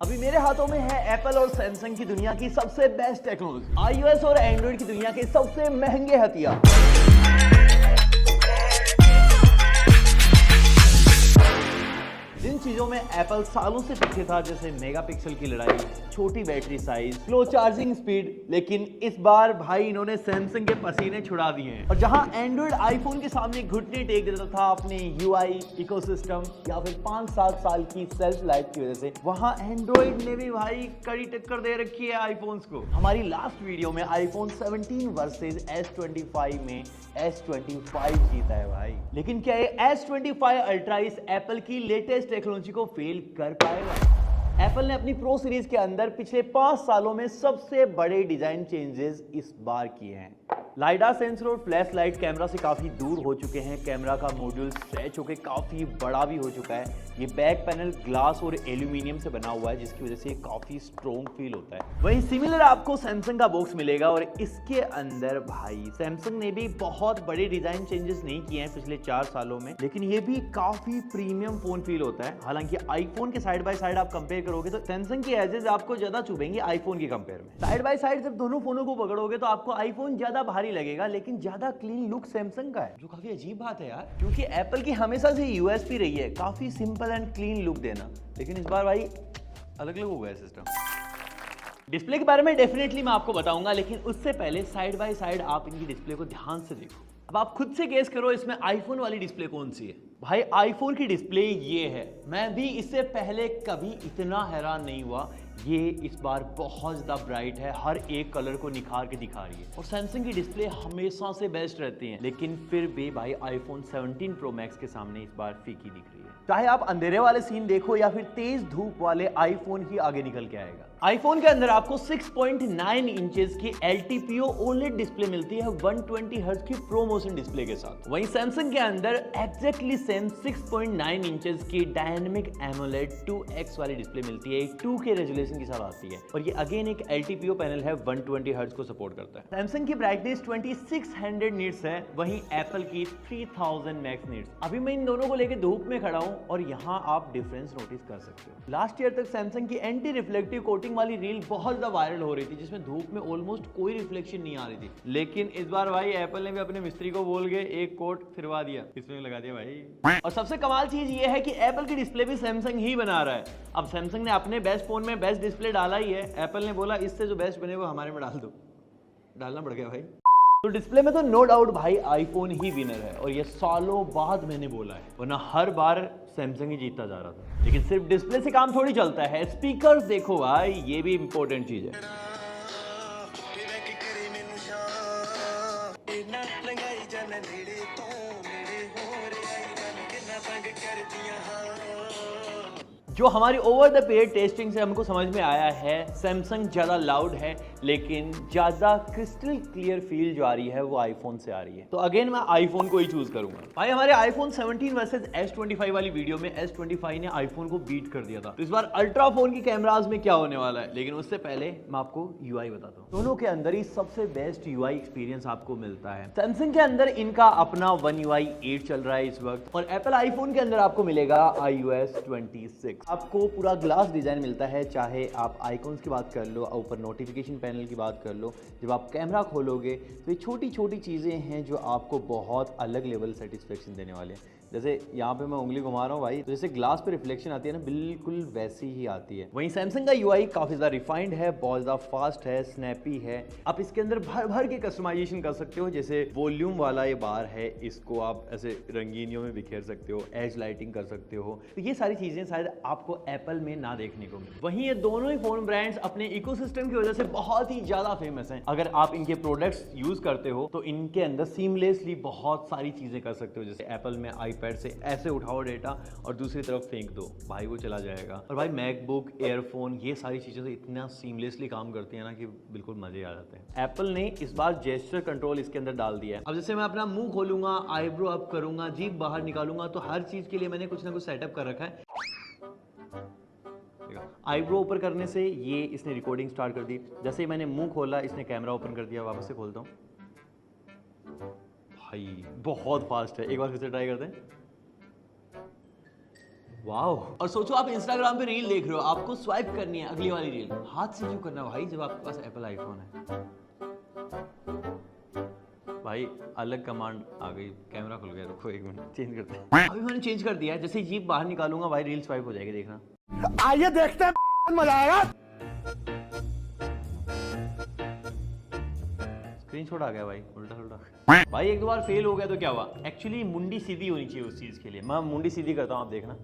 अभी मेरे हाथों में है एप्पल और सैमसंग की दुनिया की सबसे बेस्ट टेक्नोलॉजी, iOS और एंड्रॉइड की दुनिया के सबसे महंगे हथियार। जिन चीजों में एप्पल सालों से पीछे था, जैसे मेगापिक्सल की लड़ाई, छोटी battery size, slow charging speed, लेकिन इस बार भाई इन्होंने सैमसंग के पसीने छुड़ा दिए हैं। और जहां एंड्रॉइड आईफोन के सामने घुटने टेक देता था अपने यूआई इकोसिस्टम या फिर 5-7 साल की सेल्फ लाइफ की वजह से, वहां एंड्रॉइड ने भी भाई कड़ी टक्कर दे रखी है आईफोन्स को। हमारी लास्ट वीडियो में आईफोन 17 वर्सेस S25 में S25 जीता है भाई। लेकिन क्या ये S25 अल्ट्रा इस एप्पल की लेटेस्ट टेक्नोलॉजी को फेल कर पाएगा? एप्पल ने अपनी प्रो सीरीज के अंदर पिछले 5 सालों में सबसे बड़े डिजाइन चेंजेस इस बार किए हैं। लाइडा सेंसर और फ्लैश लाइट कैमरा से काफी दूर हो चुके हैं। कैमरा का मॉड्यूल स्ट्रेच होकर काफी बड़ा भी हो चुका है। ये बैक पैनल ग्लास और एल्यूमिनियम से बना हुआ है, जिसकी वजह से काफी स्ट्रॉन्ग फील होता है। वहीं सिमिलर आपको सैमसंग का बॉक्स मिलेगा और इसके अंदर भाई सैमसंग ने भी बहुत बड़े डिजाइन चेंजेस नहीं किए हैं पिछले 4 सालों में, लेकिन ये भी काफी प्रीमियम फोन फील होता है। हालांकि आईफोन के साइड बाय साइड आप कंपेयर करोगे तो सैमसंग की एजेस आपको ज्यादा चुभेंगे आईफोन के कंपेयर में। साइड बाय साइड जब दोनों फोनों को पकड़ोगे तो आपको आईफोन ज्यादा भारी लगेगा, लेकिन ज्यादा क्लीन लुक सैमसंग का है, जो काफी अजीब बात है यार, क्योंकि एप्पल की हमेशा से यूएसपी रही है काफी सिंपल एंड क्लीन लुक देना। लेकिन इस बार भाई अलग अलग हो गया सिस्टम। डिस्प्ले के बारे में डेफिनेटली मैं आपको बताऊंगा, लेकिन उससे पहले साइड बाय साइड आप इनकी डिस्प्ले को ध्यान से देखो। अब आप खुद से गेस करो इसमें आईफोन वाली डिस्प्ले कौन सी है। भाई आईफोन की डिस्प्ले ये है। मैं भी इससे पहले कभी इतना हैरान नहीं हुआ। ये इस बार बहुत ज़्यादा ब्राइट है, हर एक कलर को निखार के दिखा रही है। और सैमसंग की डिस्प्ले हमेशा से बेस्ट रहती है, लेकिन फिर भी भाई आईफोन 17 प्रो मैक्स के सामने इस बार फीकी दिख रही है। चाहे आप अंधेरे वाले सीन देखो या फिर तेज धूप वाले, आईफोन ही आगे निकल के आएगा। आईफोन के अंदर आपको 6.9 इंचेस की LTPO OLED डिस्प्ले मिलती है 120 हर्ट्ज की प्रोमोशन डिस्प्ले के साथ। वहीं सैमसंग के अंदर एग्जैक्टली सेम 6.9 इंचेस की डायनेमिक एमोलेड 2X वाली डिस्प्ले मिलती है, 2K रेजोल्यूशन के साथ आती है। और ये अगेन एक LTPO पैनल है, 120 हर्ट्ज को सपोर्ट करता है। सैमसंग की ब्राइटनेस 2600 निट्स है, वहीं एप्पल की 3000 मैक्स निट्स। अभी मैं इन दोनों को लेकर धूप में खड़ा हूं और यहाँ आप डिफरेंस नोटिस कर सकते हो। लास्ट ईयर तक सैमसंग की एंटी रिफ्लेक्टिव कोटिंग वाली रील बहुत ज्यादा वायरल हो रही थी, जिसमें धूप में ऑलमोस्ट कोई रिफ्लेक्शन नहीं आ रही थी। लेकिन इस बार भाई एप्पल ने भी अपने मिस्त्री को बोल के एक कोट फिरवा दिया, इसमें लगा दिया भाई। और सबसे कमाल चीज ये है कि एप्पल की डिस्प्ले भी सैमसंग ही बना रहा है। अब सैमसंग ने अपने बेस्ट फोन में बेस्ट डिस्प्ले डाला ही है, एप्पल ने बोला इससे जो बेस्ट बने वो हमारे में डाल दो। डालना पड़ गया भाई। तो डिस्प्ले में तो नो डाउट भाई आईफोन ही विनर है, और ये सालों बाद मैंने बोला है, वरना हर बार सैमसंग ही जीतता जा रहा था। लेकिन सिर्फ डिस्प्ले से काम थोड़ी चलता है, स्पीकर्स देखो भाई, ये भी इंपॉर्टेंट चीज है। जो हमारी ओवर द पीरियड टेस्टिंग से हमको समझ में आया है, सैमसंग ज़्यादा लाउड है, लेकिन ज़्यादा क्रिस्टल क्लियर फील जो आ रही है वो आईफोन से आ रही है। तो अगेन मैं आईफोन को ही चूज करूंगा। भाई हमारे आईफोन 17 वर्सेस S25 वाली वीडियो में S25 ने आईफोन को बीट कर दिया था। तो इस बार अल्ट्रा फोन की कैमराज में क्या होने वाला है, लेकिन उससे पहले मैं आपको UI बताता हूँ। दोनों के अंदर ही सबसे बेस्ट UI एक्सपीरियंस आपको मिलता है। सैमसंग के अंदर इनका अपना One UI 8 चल रहा है इस वक्त, और एप्पल आईफोन के अंदर आपको मिलेगा iOS 26। आपको पूरा ग्लास डिजाइन मिलता है, चाहे आप आइकॉन्स की बात कर लो, ऊपर नोटिफिकेशन पैनल की बात कर लो। जब आप कैमरा खोलोगे तो ये छोटी छोटी चीज़ें हैं जो आपको बहुत अलग लेवल सेटिस्फेक्शन देने वाले हैं। जैसे यहाँ पे मैं उंगली घुमा रहा हूँ भाई, तो जैसे ग्लास पे रिफ्लेक्शन आती है ना, बिल्कुल वैसी ही आती है। वहीं सैमसंग का UI काफ़ी ज़्यादा रिफाइंड है, बहुत ज़्यादा फास्ट है, स्नैपी है। आप इसके अंदर भर भर के कस्टमाइजेशन कर सकते हो। जैसे वॉल्यूम वाला ये बार है, इसको आप ऐसे रंगीनियों में बिखेर सकते हो, एज लाइटिंग कर सकते हो। तो ये सारी चीज़ें शायद आपको एप्पल में ना देखने को मिले। वहीं ये दोनों ही फोन ब्रांड्स अपने इकोसिस्टम की वजह से बहुत ही ज़्यादा फेमस हैं। अगर आप इनके प्रोडक्ट्स यूज़ करते हो तो इनके अंदर सीमलेसली बहुत सारी चीज़ें कर सकते हो। जैसे एप्पल में आईपैड से ऐसे उठाओ डेटा और दूसरी तरफ फेंक दो, भाई वो चला जाएगा। और भाई मैकबुक, एयरफोन, ये सारी चीज़ें तो इतना सीमलेसली काम करती है ना कि बिल्कुल मजे आ जाते हैं। एप्पल ने इस बार जेस्चर कंट्रोल इसके अंदर डाल दिया है। अब जैसे मैं अपना मुंह खोलूंगा, आईब्रो अप करूंगा, जीभ बाहर निकालूंगा, तो हर चीज़ के लिए मैंने कुछ ना कुछ सेटअप कर रखा है। आईब्रो ऊपर करने से ये इसने रिकॉर्डिंग स्टार्ट कर दी। जैसे ही मैंने मुंह खोला, इसने कैमरा ओपन कर दिया। वापस से खोलता हूँ, भाई बहुत फास्ट है। एक बार फिर से ट्राई करते हैं। वाओ। और सोचो आप इंस्टाग्राम पे रील देख रहे हो, आपको स्वाइप करनी है अगली वाली रील, हाथ से क्यों करना भाई जब आपके पास एप्पल आईफोन है। भाई अलग कमांड आ गई, कैमरा खुल गया, रुको एक मिनट चेंज करते हैं। अभी मैंने चेंज कर दिया है, जैसे जीप बाहर निकालूंगा भाई रील स्वाइप हो जाएगी, देखना। आइए देखते हैं, मजा आएगा। स्क्रीनशॉट आ गया भाई, उल्टा उल्टा। भाई एक दो बार फेल हो गया तो क्या हुआ, एक्चुअली मुंडी सीधी होनी चाहिए उस चीज के लिए। मैं मुंडी सीधी करता हूँ, आप देखना।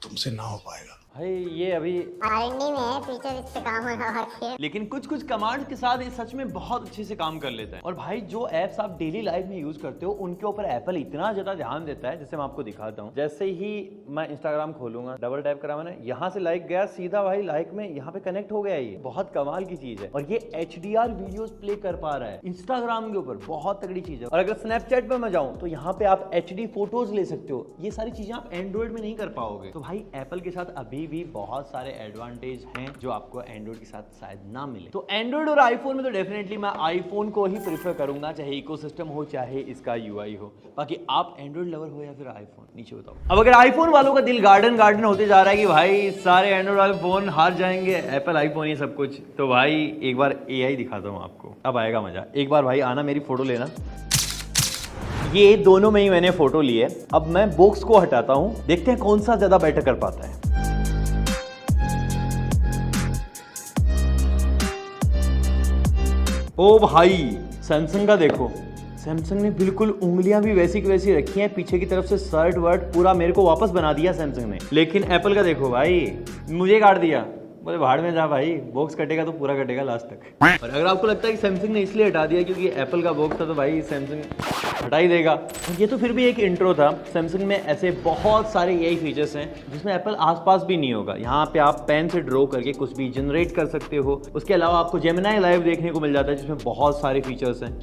तुमसे ना हो पाएगा भाई ये अभी R&D में है, फीचर इस पे काम होना बाकी है। लेकिन कुछ कुछ कमांड के साथ ये सच में बहुत अच्छे से काम कर लेता है। और भाई जो एप्स आप डेली लाइफ में यूज करते हो उनके ऊपर एप्पल इतना ज्यादा ध्यान देता है, जैसे मैं आपको दिखाता हूँ। जैसे ही मैं इंस्टाग्राम खोलूंगा, डबल टैप करा मैंने, यहाँ से लाइक गया सीधा भाई लाइक में यहाँ पे कनेक्ट हो गया। ये बहुत कमाल की चीज है। और ये HDR वीडियोस प्ले कर पा रहा है इंस्टाग्राम के ऊपर, बहुत तगड़ी चीज है। और अगर स्नैपचैट पे मैं जाऊँ तो यहाँ पे आप HD फोटोज ले सकते हो। ये सारी चीजें आप एंड्रॉइड में नहीं कर पाओगे। तो भाई एप्पल के साथ अभी भी बहुत सारे एडवांटेज हैं जो आपको एंड्रॉइड के साथ शायद ना मिले। तो एंड्रॉइड और आईफोन में तो डेफिनेटली मैं आईफोन को ही प्रीफर करूंगा, चाहे इकोसिस्टम हो चाहे इसका UI हो। बाकी आप एंड्रॉइड लवर हो या फिर आईफोन, नीचे बताओ। अब अगर आईफोन वालों का दिल गार्डन गार्डन होते जा रहा है कि भाई सारे एंड्रॉइड वाले फोन हार जाएंगे, एप्पल आईफोन ये सब कुछ, तो भाई एक बार AI दिखाता हूँ आपको, अब आएगा मजा। एक बार भाई आना, मेरी फोटो लेना। ये दोनों में ही मैंने फोटो ली है। अब मैं बॉक्स को हटाता हूँ, देखते हैं कौन सा ज्यादा बेटर कर पाता है। ओ भाई सैमसंग का देखो, सैमसंग ने बिल्कुल उंगलियां भी वैसी की वैसी रखी हैं, पीछे की तरफ से शर्ट वर्ट पूरा मेरे को वापस बना दिया सैमसंग ने। लेकिन एप्पल का देखो भाई, मुझे काट दिया। बोले भाड़ में जा भाई, बॉक्स कटेगा तो पूरा कटेगा लास्ट तक। और अगर आपको लगता है कि सैमसंग ने इसलिए हटा दिया क्योंकि एप्पल का बॉक्स था, तो भाई सैमसंग हटा ही देगा। ये तो फिर भी एक इंट्रो था। सैमसंग में ऐसे बहुत सारे AI फीचर्स हैं जिसमें एप्पल आसपास भी नहीं होगा। यहाँ पे आप पेन से ड्रॉ करके कुछ भी जनरेट कर सकते हो। उसके अलावा आपको जेमिनी लाइव देखने को मिल जाता है जिसमें बहुत सारे फीचर्स हैं।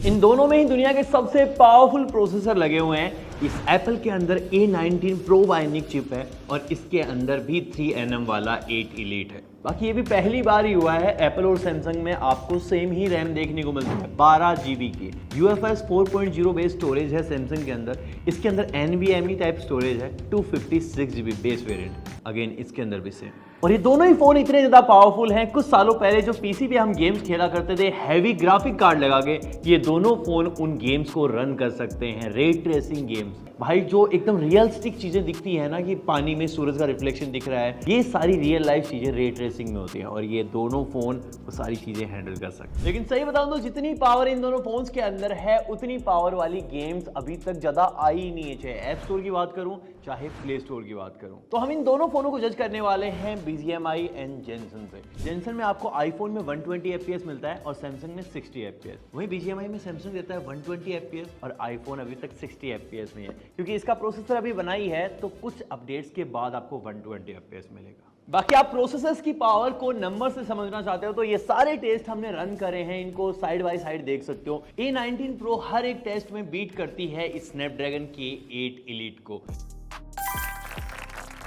इन दोनों में ही दुनिया के सबसे पावरफुल प्रोसेसर लगे हुए हैं। इस एप्पल के अंदर A19 Pro बायोनिक चिप है और इसके अंदर भी 3nm वाला 8 Elite है। बाकी ये भी पहली बार ही हुआ है एप्पल और सैमसंग में आपको सेम ही रैम देखने को मिलती है, 12 GB की। UFS 4.0 बेस स्टोरेज है सैमसंग के अंदर। इसके अंदर NVMe टाइप स्टोरेज है, 256 GB बेस वेरिएंट, अगेन इसके अंदर भी सेम। और ये दोनों ही फोन इतने ज्यादा पावरफुल हैं, कुछ सालों पहले जो PC पे हम गेम्स खेला करते थे हैवी ग्राफिक कार्ड लगा के, ये दोनों फोन उन गेम्स को रन कर सकते हैं, रे ट्रेसिंग गेम्स। भाई जो एकदम रियलिस्टिक चीजें दिखती है ना, कि पानी में सूरज का रिफ्लेक्शन दिख रहा है, ये सारी रियल लाइफ चीजें रे ट्रेसिंग में होती है और ये दोनों फोन वो सारी चीजें हैंडल कर सकते हैं। लेकिन सही बताऊं तो जितनी पावर इन दोनों फोन्स के अंदर है उतनी पावर वाली गेम्स अभी तक ज्यादा आई ही नहीं है, चाहे ऐप स्टोर की बात करूं चाहे प्ले स्टोर की बात करूं। तो हम इन दोनों फोनों को जज करने वाले हैं BGMI एंड जेनसन से। जेनसन में आपको आईफोन में 120 FPS मिलता है और सैमसंग में 60 FPS। वहीं BGMI में सैमसंग देता है 120 FPS और आईफोन अभी तक 60 FPS में है, क्योंकि इसका प्रोसेसर अभी बनाई है तो कुछ अपडेट्स के बाद आपको 120 FPS मिलेगा। बाकी आप प्रोसेसर्स की पावर को नंबर से समझना चाहते हो तो ये सारे टेस्ट हमने रन करे हैं, इनको साइड बाय साइड देख सकते हो। A19 Pro हर एक टेस्ट में बीट करती है इस स्नैपड्रैगन के 8 Elite को।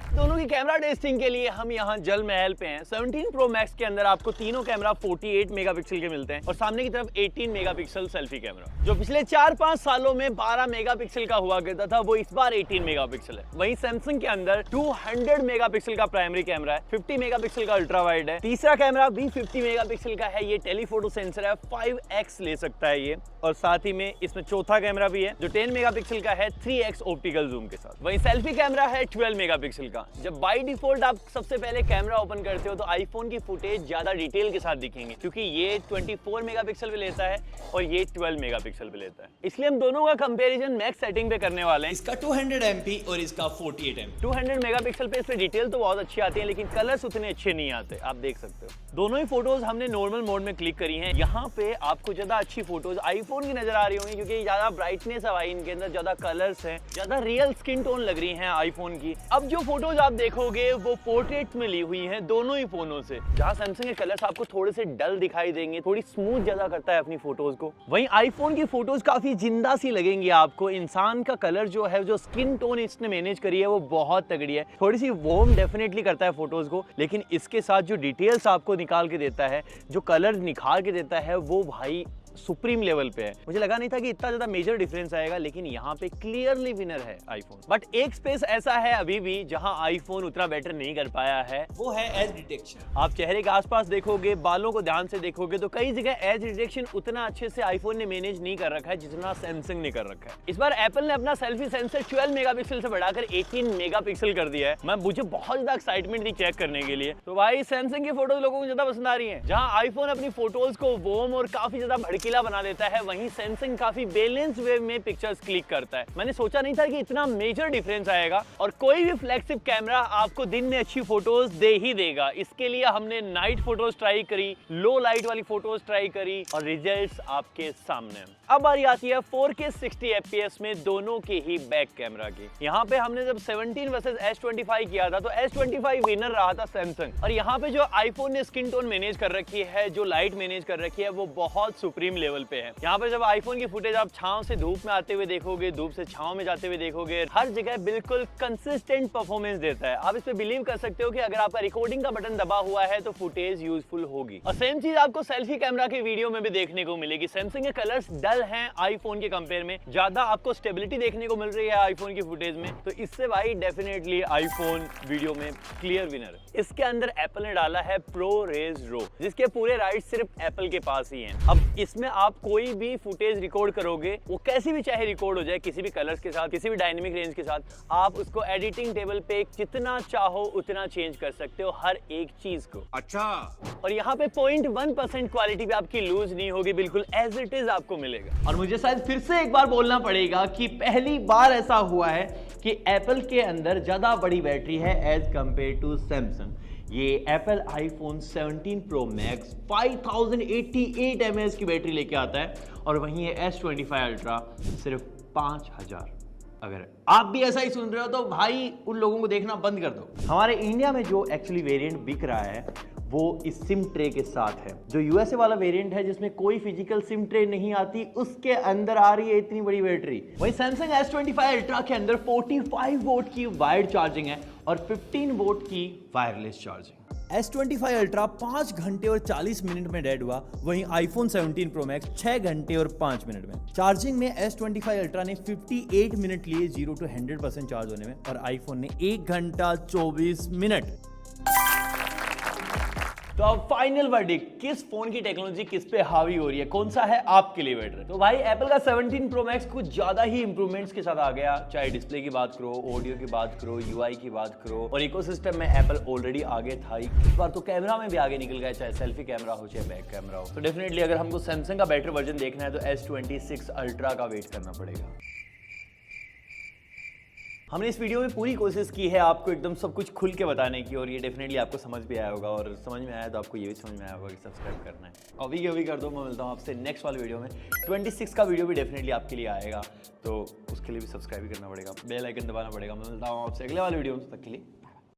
दोनों की कैमरा टेस्टिंग के लिए हम यहाँ जल महल पे हैं। 17 Pro Max के अंदर आपको तीनों कैमरा 48 मेगापिक्सल के मिलते हैं और सामने की तरफ 18 मेगापिक्सल सेल्फी कैमरा, जो पिछले 4-5 सालों में 12 मेगापिक्सल का हुआ करता था, वो इस बार 18 मेगापिक्सल है। वहीं सैमसंग के अंदर 200 मेगापिक्सल का प्राइमरी कैमरा है, 50 मेगापिक्सल का अल्ट्रा वाइड है, तीसरा कैमरा भी 50 मेगापिक्सल का है, ये टेलीफोटो सेंसर है, 5x ले सकता है ये, और साथ ही में इसमें चौथा कैमरा भी है जो 10 मेगापिक्सल का है, 3x ऑप्टिकल जूम के साथ। वहीं सेल्फी कैमरा है 12 मेगापिक्सल का। जब बाय डिफॉल्ट आप सबसे पहले कैमरा ओपन करते हो तो आईफोन की फुटेज ज्यादा डिटेल के साथ दिखेंगे, क्योंकि ये 24 मेगापिक्सल पे लेता है और ये 12 मेगापिक्सल पे लेता है। इसलिए हम दोनों का कंपैरिजन मैक्स सेटिंग पे करने वाले हैं। इसका 200 MP और इसका 48 MP। 200 मेगापिक्सल पे इसमें डिटेल तो बहुत अच्छी आती है, लेकिन कलर्स उतने अच्छे नहीं आते, आप देख सकते हो। दोनों ही फोटोज हमने नॉर्मल मोड में क्लिक करी हैं। यहाँ पे आपको ज्यादा अच्छी फोटोज आईफोन की नजर आ रही होंगी, क्योंकि ज्यादा ब्राइटनेस है भाई इनके अंदर, ज्यादा कलर्स हैं, ज्यादा रियल स्किन टोन लग रही है आईफोन की। अब जो फोटोज आप देखोगे वो पोर्ट्रेट में ली हुई हैं दोनों ही फोनों से। जहां सैमसंग के कलर्स आपको थोड़े से डल दिखाई देंगे, थोड़ी स्मूथ ज्यादा करता है अपनी फोटोज को, वहीं आईफोन की फोटोज काफी जिंदा सी लगेंगी आपको। इंसान का कलर जो है, जो स्किन टोन इसने मैनेज करी है वो बहुत तगड़ी है, थोड़ी सी वार्म डेफिनेटली करता है फोटोज को, लेकिन इसके साथ जो डिटेल्स आपको निकाल के देता है, जो कलर निखार के देता है, वो भाई सुप्रीम लेवल पे है। मुझे लगा नहीं था कि इतना ज्यादा मेजर डिफरेंस आएगा, लेकिन यहाँ पे क्लियरली विनर है आईफोन। बट एक स्पेस ऐसा है अभी भी जहां आईफोन उतना बेटर नहीं कर पाया है, वो है एज डिटेक्शन। आप चेहरे के आसपास देखोगे, बालों को ध्यान से देखोगे तो कई जगह एज डिटेक्शन उतना अच्छे से आईफोन ने मैनेज नहीं कर रखा है जितना सैमसंग ने कर रखा है। इस बार एप्पल ने अपना सेल्फी सेंसर 12 मेगापिक्सल से बढ़ाकर 18 मेगापिक्सल कर दिया है। मुझे बहुत ज्यादा एक्साइटमेंट थी चेक करने के लिए। तो भाई सैमसंग की फोटोज लोगों को ज्यादा पसंद आ रही है। जहां आईफोन अपनी फोटोज को वार्म और काफी ज्यादा भड़कीला बना देता है, वहीं सैमसंग काफी बैलेंस वे में पिक्चर्स क्लिक करता है। मैंने सोचा नहीं था कि इतना मेजर डिफरेंस आएगा, और कोई भी फ्लैगशिप कैमरा आपको दिन में अच्छी फोटोज दे ही देगा। इसके लिए हमने नाइट फोटोज ट्राई करी, लो लाइट वाली फोटोज ट्राई करी, और रिजल्ट्स आपके सामने। अब बारी आती है 4K 60 FPS में दोनों के ही बैक कैमरा की। यहाँ पे हमने जब 17 वर्सेस S25 किया था तो S25 विनर रहा था सैमसंग। और यहाँ पे जो आईफोन ने स्किन टोन मैनेज कर रखी है, जो लाइट मैनेज कर रखी है, वो बहुत सुप्रीम लेवल पे है। यहाँ पे जब आईफोन की फुटेज आप छांव से धूप में आते हुए देखोगे, धूप से छांव में जाते हुए देखोगे, हर जगह बिल्कुल कंसिस्टेंट परफॉर्मेंस देता है। आप इस पे बिलीव कर सकते हो कि अगर आपका रिकॉर्डिंग का बटन दबा हुआ है तो फुटेज यूजफुल होगी। और सेम चीज आपको सेल्फी कैमरा के वीडियो में भी देखने को मिलेगी। सैमसंग के कलर्स डल हैं आईफोन के कंपेयर में, ज्यादा आपको स्टेबिलिटी देखने को मिल रही है आईफोन की फुटेज में। तो इससे भाई डेफिनेटली आईफोन वीडियो में क्लियर विनर। इसके अंदर एप्पल ने डाला है प्रो रेज रो, जिसके पूरे राइट्स सिर्फ एप्पल के पास ही हैं। अब इसमें आप कोई भी फुटेज रिकॉर्ड करोगे, वो कैसी भी चाहे रिकॉर्ड हो जाए, किसी भी कलर्स के साथ, किसी भी डायनेमिक रेंज के साथ, आप उसको एडिटिंग टेबल पे जितना चाहो उतना चेंज कर सकते हो हर एक चीज को। अच्छा। और यहाँ पे 0.1% क्वालिटी भी आपकी लूज नहीं होगी, बिल्कुल एज इट इज आपको मिलेगा। और मुझे शायद फिर से एक बार बोलना पड़ेगा कि पहली बार ऐसा हुआ है कि एप्पल के अंदर ज्यादा बड़ी बैटरी है एज कंपेयर टू सैमसंग। ये Apple iPhone 17 pro max 5088 mAh की बैटरी लेके आता है, और वहीं ये S25 अल्ट्रा सिर्फ 5000। अगर आप भी ऐसा ही सुन रहे हो तो भाई उन लोगों को देखना बंद कर दो। हमारे इंडिया में जो एक्चुअली वेरिएंट बिक रहा है वो इस सिम ट्रे के साथ है। जो यूएसए वाला वेरिएंट है जिसमें कोई फिजिकल सिम ट्रे नहीं आती, उसके अंदर आ रही है इतनी बड़ी बैटरी। वहीं सैमसंग S25 अल्ट्रा के अंदर 45 वोल्ट की वायर्ड चार्जिंग है और 15 वोल्ट की वायरलेस चार्जिंग। S25 अल्ट्रा 5 घंटे और 40 मिनट में डेड हुआ, वहीं आईफोन 17 प्रो मैक्स 6 घंटे और 5 मिनट में। चार्जिंग में S25 अल्ट्रा ने 58 मिनट लिए 0 to 100% चार्ज होने में, और आईफोन ने 1 घंटा 24 मिनट। तो अब फाइनल वर्डिक्ट, किस फोन की टेक्नोलॉजी किस पे हावी हो रही है, कौन सा है आपके लिए बेटर? तो भाई एप्पल का 17 प्रो मैक्स कुछ ज्यादा ही इंप्रूवमेंट्स के साथ आ गया। चाहे डिस्प्ले की बात करो, ऑडियो की बात करो, यूआई की बात करो, और इकोसिस्टम में एप्पल ऑलरेडी आगे था ही। इस बार तो कैमरा में भी आगे निकल गया, चाहे सेल्फी कैमरा हो चाहे बैक कैमरा हो। तो डेफिनेटली अगर हमको सैमसंग का बेटर वर्जन देखना है तो S26 अल्ट्रा का वेट करना पड़ेगा। हमने इस वीडियो में पूरी कोशिश की है आपको एकदम सब कुछ खुल के बताने की, और ये डेफिनेटली आपको समझ भी आया होगा, और समझ में आया तो आपको ये भी समझ में आया होगा कि सब्सक्राइब करना है। अभी कर दो। मैं मिलता हूँ आपसे नेक्स्ट वाले वीडियो में। 26 का वीडियो भी डेफिनेटली आपके लिए आएगा, तो उसके लिए भी सब्सक्राइब भी करना पड़ेगा, बेल आइकन दबाना पड़ेगा। मैं मिलता हूँ आपसे अगले वाले वीडियो में, तब तक के लिए।